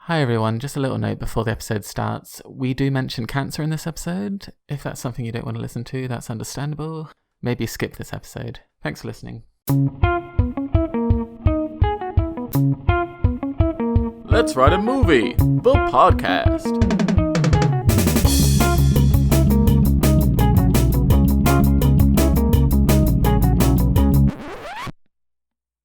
Hi everyone, just a little note before the episode starts. We do mention cancer in this episode. If that's something you don't want to listen to, that's understandable. Maybe skip this episode. Thanks for listening. Let's Write a Movie, the podcast.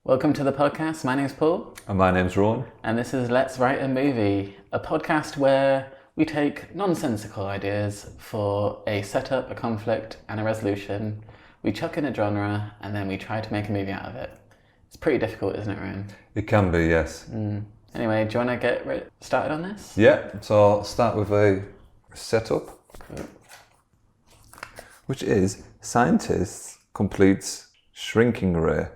Welcome to the podcast. My name's Paul. And my name's Rohan. And this is Let's Write a Movie, a podcast where we take nonsensical ideas for a setup, a conflict, and a resolution. We chuck in a genre, and then we try to make a movie out of it. It's pretty difficult, isn't it, Rohan? It can be, yes. Anyway, do you want to get started on this? Yeah, so I'll start with a setup, which is scientists completes shrinking ray.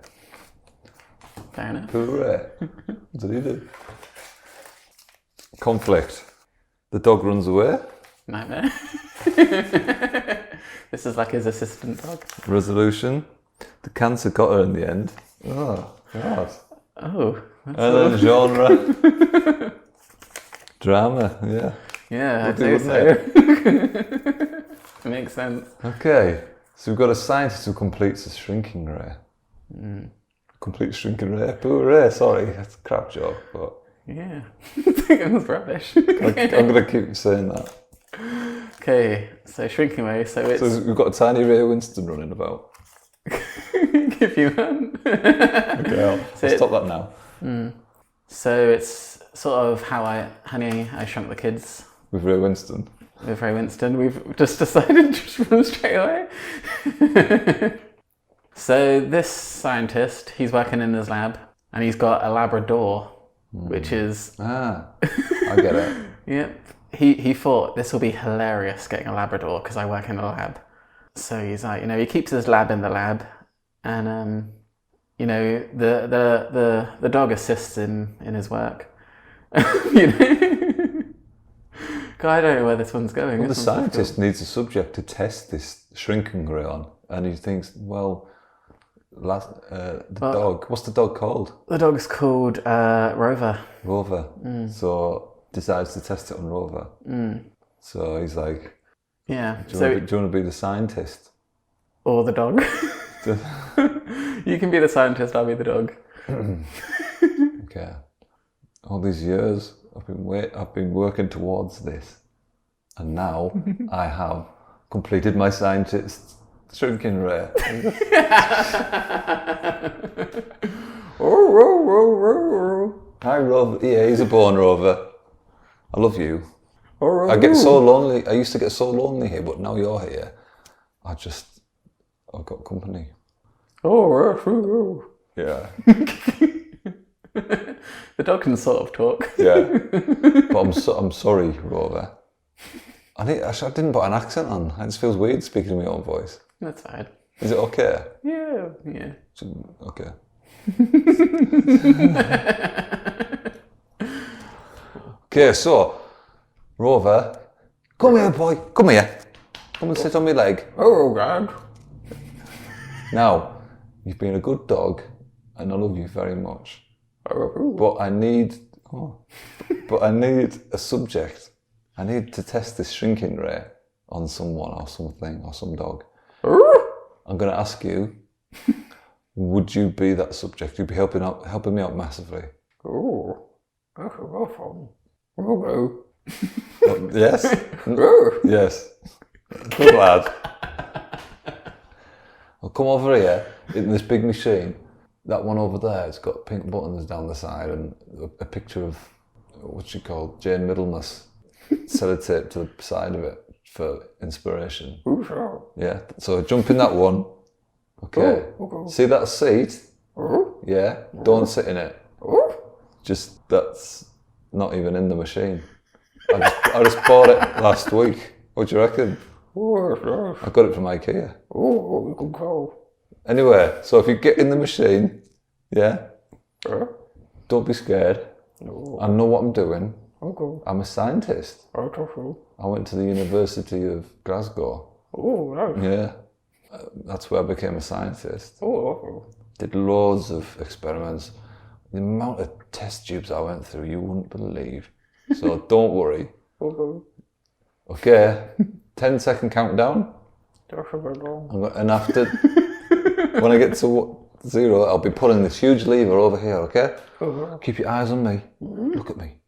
Fair enough. Hooray. What did he do? Conflict. The dog runs away. Nightmare. This is like his assistant dog. Resolution. The cancer got her in the end. Oh, God. Oh. And then genre. Drama, yeah. Yeah, I'd We'll say do so. Makes sense. Okay, so we've got a scientist who completes a shrinking ray. Complete shrinking ray. Hooray, sorry, that's a crap joke, but Yeah. It was rubbish. I'm going to keep saying that. Okay, so shrinking ray, so it's... So we've got a tiny Ray Winston running about. Give you one. Okay, I'll stop that now. So it's sort of Honey, I Shrunk the Kids With Ray Winston. with Ray Winston. We've just decided to just run straight away. So this scientist, he's working in his lab, and he's got a Labrador, which is... I get it. Yep. He thought this will be hilarious getting a Labrador because I work in a lab. So he's like, he keeps his lab in the lab, and the dog assists in his work. God, I don't know where this one's going. Well, the scientist needs a subject to test this shrinking ray on, and he thinks, dog. What's the dog called? The dog's called Rover. Rover. So decides to test it on Rover. So he's like, Yeah. do you want to be the scientist? Or the dog. You can be the scientist, I'll be the dog. Okay. All these years I've been working towards this, and now I have completed my scientist shrinking ray. Hi, Rover. Yeah, he's a born Rover. I love you. I get so lonely. I used to get so lonely here, but now you're here, I've got company. Yeah. The dog can sort of talk. Yeah. But I'm sorry, Rover. I didn't put an accent on. It just feels weird speaking in my own voice. That's fine. Is it okay? Yeah. Okay. Okay, so, Rover, come here, boy. Come here. Come and sit on my leg. Oh, God. Now, you've been a good dog, and I love you very much. But I need a subject. I need to test this shrinking ray on someone or something or some dog. I'm going to ask you, would you be that subject? You'd be helping me out massively. Yes? Yes. Good lad. I'll come over here in this big machine. That one over there, it's got pink buttons down the side and a picture of, what's she called, Jane Middlemas, sellotaped to the side of it for inspiration. Yeah, so jump in that one. Okay. See that seat? Yeah, don't sit in it. Just, that's not even in the machine. I just bought it last week. What do you reckon? I got it from IKEA. Anyway, so if you get in the machine, yeah, don't be scared. I know what I'm doing. I'm a scientist. I went to the University of Glasgow. Yeah, that's where I became a scientist. Did loads of experiments. The amount of test tubes I went through, you wouldn't believe. So don't worry. Okay, 10-second countdown. And after, when I get to 0, I'll be pulling this huge lever over here, okay? Keep your eyes on me. Look at me.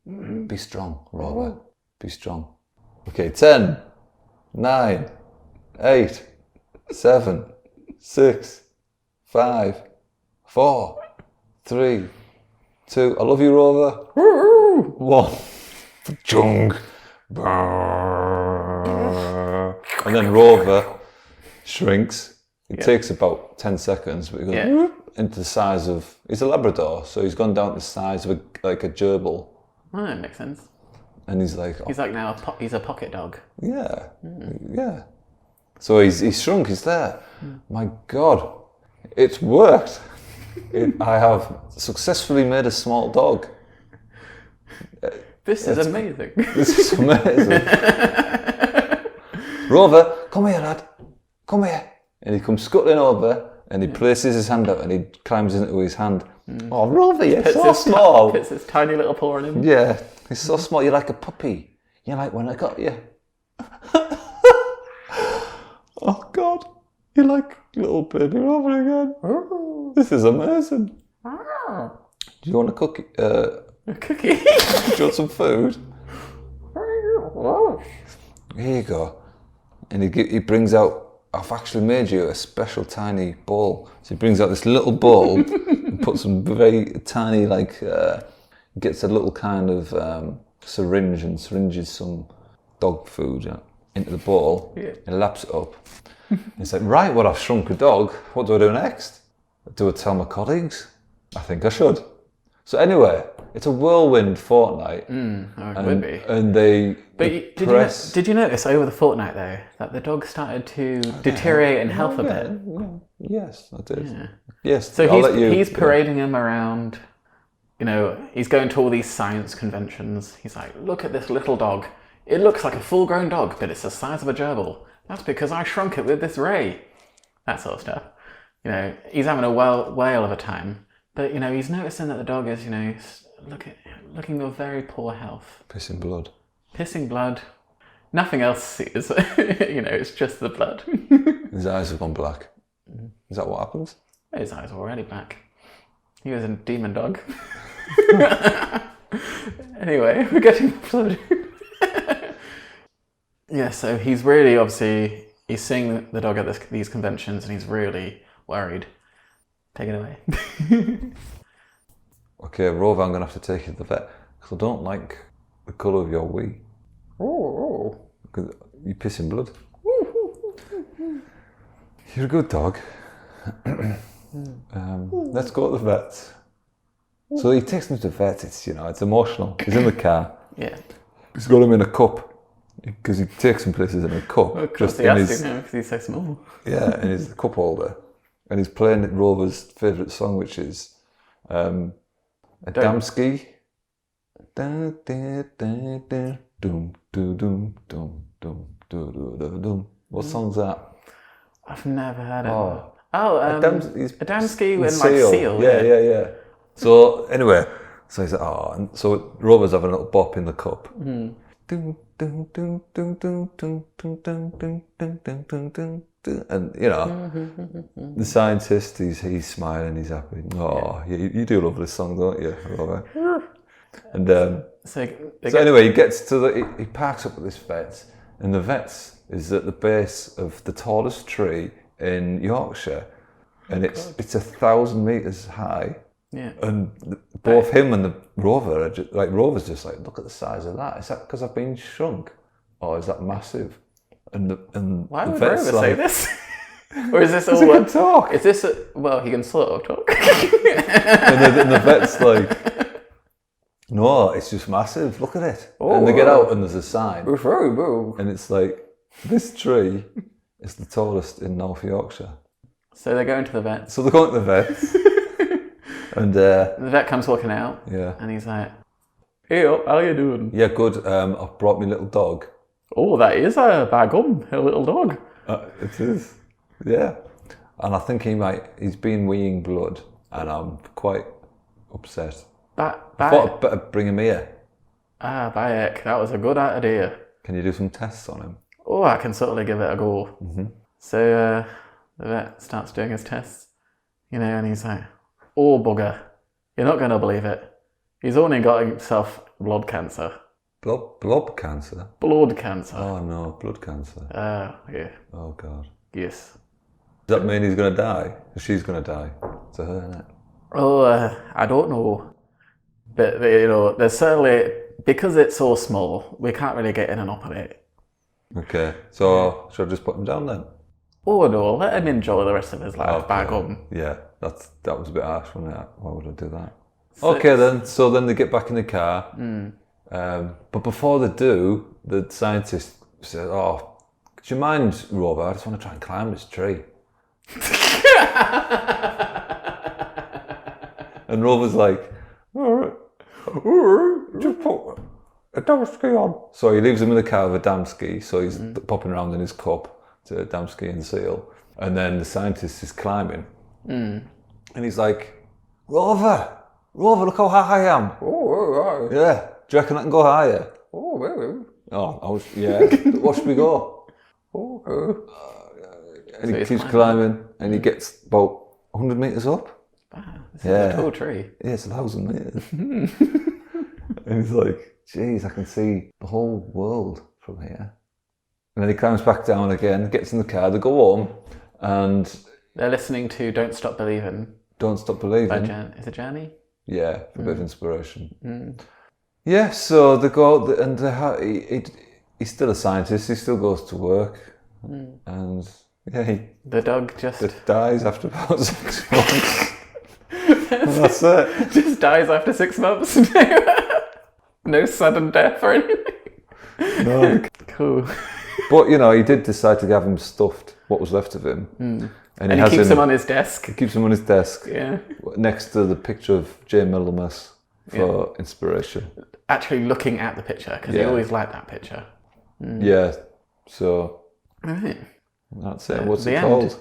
Be strong, Rover. Be strong. Okay, 10, 9, 8, 7, 6, 5, 4, 3, 2. I love you, Rover. 1. Chung. And then Rover shrinks. It takes about 10 seconds, but he goes into the size of... He's a Labrador, so he's gone down to the size of a gerbil. Oh, that makes sense. And he's like... He's like now he's a pocket dog. Yeah, yeah. So he's shrunk, he's there. My God, it's worked. I have successfully made a small dog. This is amazing. This is amazing. Rover, come here, lad. Come here. And he comes scuttling over and he places his hand out and he climbs into his hand. Oh, Rover, you're so small. Puts his tiny little paw on him. Yeah, he's so small. You're like a puppy. You're like when I got you. Oh, God. You're like little baby Rover again. This is amazing. Do you want a cookie? A cookie? Do you want some food? Here you go. And he brings out, I've actually made you a special tiny bowl. So he brings out this little bowl and puts some very tiny, gets a little kind of syringe and syringes some dog food into the bowl and laps it up. He's like, right, well, I've shrunk a dog. What do I do next? Do I tell my colleagues? I think I should. So anyway, it's a whirlwind fortnight. It would be. And they did you notice over the fortnight though that the dog started to deteriorate in health a bit? Yes, I did. Yeah. Yes. So he's parading him around. You know, he's going to all these science conventions. He's like, look at this little dog. It looks like a full-grown dog, but it's the size of a gerbil. That's because I shrunk it with this ray. That sort of stuff. You know, he's having a whale of a time. But, you know, he's noticing that the dog is, you know, looking with very poor health. Pissing blood. Pissing blood. Nothing else is, you know, it's just the blood. His eyes have gone black. Is that what happens? His eyes were already black. He was a demon dog. Anyway, we're getting blood. Yeah, so he's really, obviously, he's seeing the dog at these conventions and he's really worried. Take it away. Okay, Rover, I'm going to have to take you to the vet because I don't like the colour of your wee. Oh. Because you're pissing blood. You're a good dog. Let's go to the vet. So he takes him to the vet. It's, you know, it's emotional. He's in the car. Yeah. He's got him in a cup because he takes him places in a cup. Of course, he has to now because he's so small. Yeah, and he's the cup holder. And he's playing Rover's favourite song, which is Adamski. What song's that? I've never heard of Oh, it. Oh, Adamski with like seal. Yeah. So anyway, so he's like, oh, and so Rover's having a little bop in the cup. And you know, the scientist, he's smiling, he's happy. Oh, you do love this song, don't you, Rover? And so anyway, he parks up at this vet's, and the vet's is at the base of the tallest tree in Yorkshire, and it's 1,000 meters high. Yeah. And both him and the Rover are just, like, Rover's just like, look at the size of that. Is that because I've been shrunk, or is that massive? And why the would vet's Rover say this? Or is this all? He can talk. Is this well? He can sort of talk. and the vet's like, no, it's just massive. Look at it. Oh, and they get out and there's a sign, and and it's like, this tree is the tallest in North Yorkshire. so they're going to the vet. So they're going to the vet, and The vet comes walking out. Yeah. And he's like, "Hey, how you doing?" Yeah, good. I've brought me little dog. Oh, that is a bag gum, a little dog. It is. Yeah. And I think he's been weeing blood, and I'm quite upset. I thought I'd better bring him here. Ah, Bayek, that was a good idea. Can you do some tests on him? Oh, I can certainly give it a go. Mm-hmm. So the vet starts doing his tests, and he's like, oh, bugger, you're not going to believe it. He's only got himself blood cancer. Blood cancer? Blood cancer. Oh no, blood cancer. Yeah. Oh God. Yes. Does that mean he's going to die? Or she's going to die? It's a her, isn't it? Oh, I don't know. But, there's certainly, because it's so small, we can't really get in and operate. Okay, so should I just put him down then? Oh no, let him enjoy the rest of his life back home. Yeah, that was a bit harsh, wasn't it? Why would I do that? So Okay then, so then they get back in the car. But before they do, the scientist says, oh, do you mind, Rover? I just want to try and climb this tree. And Rover's like, all right, just put a damn ski on. So he leaves him in the car with a damn ski, so he's popping around in his cup to damn ski and seal. And then the scientist is climbing. And he's like, Rover, look how high I am. Oh, yeah. Do you reckon I can go higher? Yeah. Watch me go. And he keeps climbing, and he gets about 100 metres up. Wow, this is a tall tree. Yeah, it's 1,000 metres. And he's like, geez, I can see the whole world from here. And then he climbs back down again, gets in the car, they go home, and they're listening to Don't Stop Believing. Don't Stop Believing. Is it Journey? Yeah, for a bit of inspiration. Yeah, so they go out, and he's still a scientist, he still goes to work, and yeah, the dog just dies after about 6 months. That's it. Just dies after 6 months. No sudden death or anything. No. Cool. But he did decide to have him stuffed, what was left of him. And he keeps him on his desk. He keeps him on his desk. Yeah. Next to the picture of Jane Middlemas for inspiration. Actually looking at the picture, because he always liked that picture. Yeah. So Right. that's it. What's the it end. called?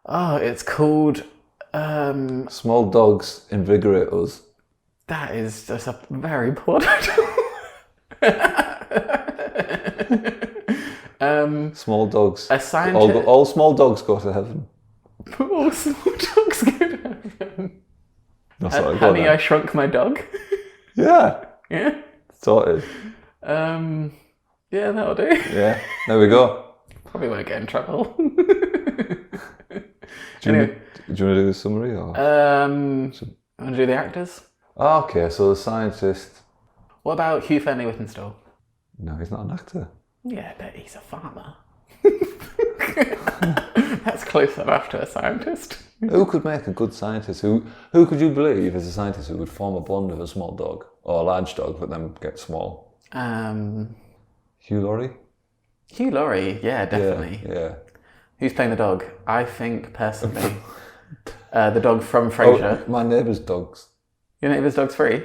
Oh, it's called Small Dogs Invigorate Us. that is just a very poor title. Small dogs. A scientist. All small dogs go to heaven. All small dogs go to heaven. No, sorry, go on Honey, then. I Shrunk My Dog. Yeah. Yeah. Sorted. Yeah, that'll do. Yeah. There we go. Probably won't get in trouble. Do you want to do the summary? Or? Want to do the actors? Okay, so the scientist. What about Hugh Fernley-Whittenstall? No, he's not an actor. Yeah, but he's a farmer. That's close enough to a scientist. Who could make a good scientist? Who could you believe is a scientist who would form a bond with a small dog or a large dog, but then get small? Hugh Laurie. Hugh Laurie, yeah, definitely. Yeah. Who's playing the dog? I think personally, the dog from Frasier. Oh, my neighbour's dogs. Your neighbour's dog's free.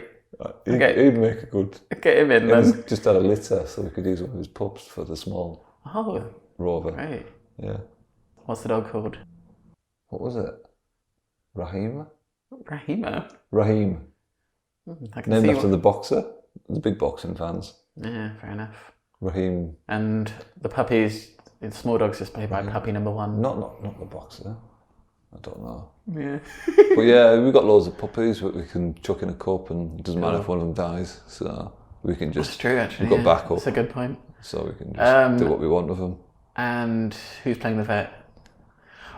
He'd make a good. Get him in He then. just had a litter, so we could use one of his pups for the small Oh, Rover. right. Yeah. What's the dog called? What was it? Rahima? Rahima. Raheem. I can Named see after the boxer. The big boxing fans. Yeah, fair enough. Raheem. And the puppies, the small dog's just played by puppy number 1. Not the boxer. I don't know. Yeah. But yeah, we've got loads of puppies that we can chuck in a cup, and it doesn't matter if one of them dies. So we can just. That's true, actually. We've got backup. That's a good point. So we can just do what we want with them. And who's playing the vet?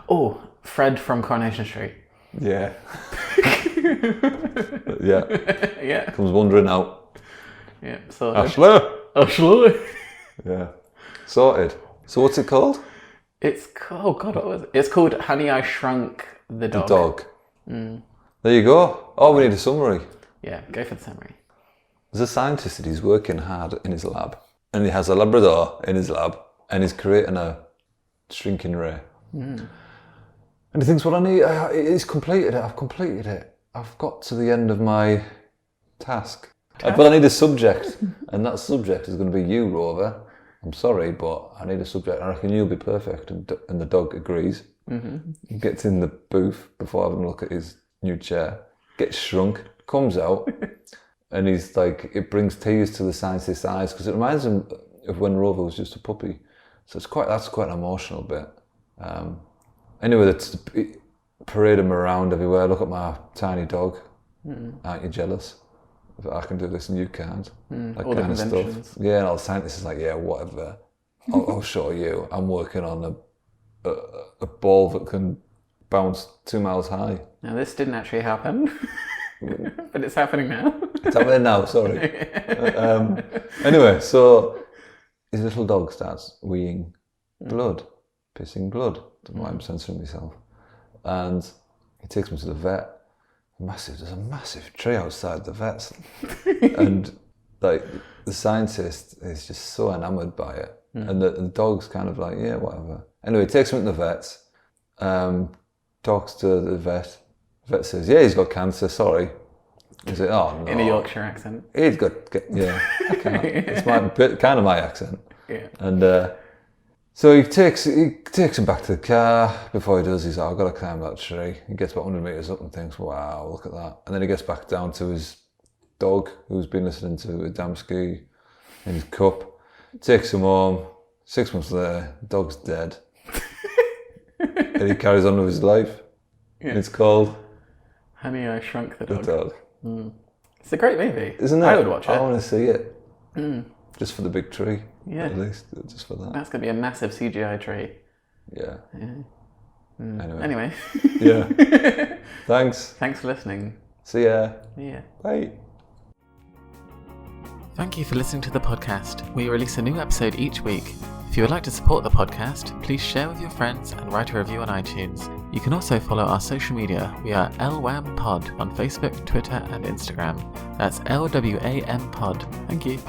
Oh, Fred from Coronation Street. Yeah. Yeah. Yeah. Comes wandering out. Yeah. So Ashley! Yeah. Sorted. So what's it called? It's oh god, what was it? It's called Honey, I Shrunk the Dog. The Dog. There you go. Oh, we need a summary. Yeah, go for the summary. There's a scientist that he's working hard in his lab, and he has a Labrador in his lab, and he's creating a shrinking ray. And he thinks, well, he's completed it. I've completed it. I've got to the end of my task. But I need a subject, and that subject is going to be you, Rover. I'm sorry, but I need a subject. I reckon you'll be perfect. And the dog agrees. He gets in the booth before having a look at his new chair, gets shrunk, comes out, And he's like, it brings tears to the scientist's eyes because it reminds him of when Rover was just a puppy. So that's quite an emotional bit. Anyway, that's parade him around everywhere. Look at my tiny dog. Aren't you jealous? I can do this and you can't. That all kind the of conventions. stuff. Yeah, and all the scientists is like, yeah, whatever. I'll show you. I'm working on a ball that can bounce 2 miles high. Now, this didn't actually happen, but it's happening now. It's happening now, sorry. Anyway, so his little dog starts weeing blood, pissing blood. Don't know why I'm censoring myself. And he takes me to the vet. There's a massive tree outside the vet's. And like the scientist is just so enamoured by it. And the dog's kind of like, yeah, whatever. Anyway, he takes him to the vet's, talks to the vet. The vet says, yeah, he's got cancer, sorry. He's like, oh no. In a Yorkshire accent. He's got, yeah, I can't. It's kind of my accent. Yeah. And so he takes him back to the car. Before he does, he's like, I've got to climb that tree. He gets about 100 metres up and thinks, wow, look at that. And then he gets back down to his dog, who's been listening to a damn ski in his cup. Takes him home. 6 months later, the dog's dead. And he carries on with his life. Yeah. And it's called Honey, I Shrunk the The Dog. Dog. It's a great movie. Isn't it? I would watch it. I want to see it. Just for the big tree. Yeah. At least, just for that. That's going to be a massive CGI tree. Yeah. Anyway. Yeah. Thanks. Thanks for listening. See ya. Yeah. Bye. Thank you for listening to the podcast. We release a new episode each week. If you would like to support the podcast, please share with your friends and write a review on iTunes. You can also follow our social media. We are LWAM Pod on Facebook, Twitter and Instagram. That's LWAM Pod. Thank you.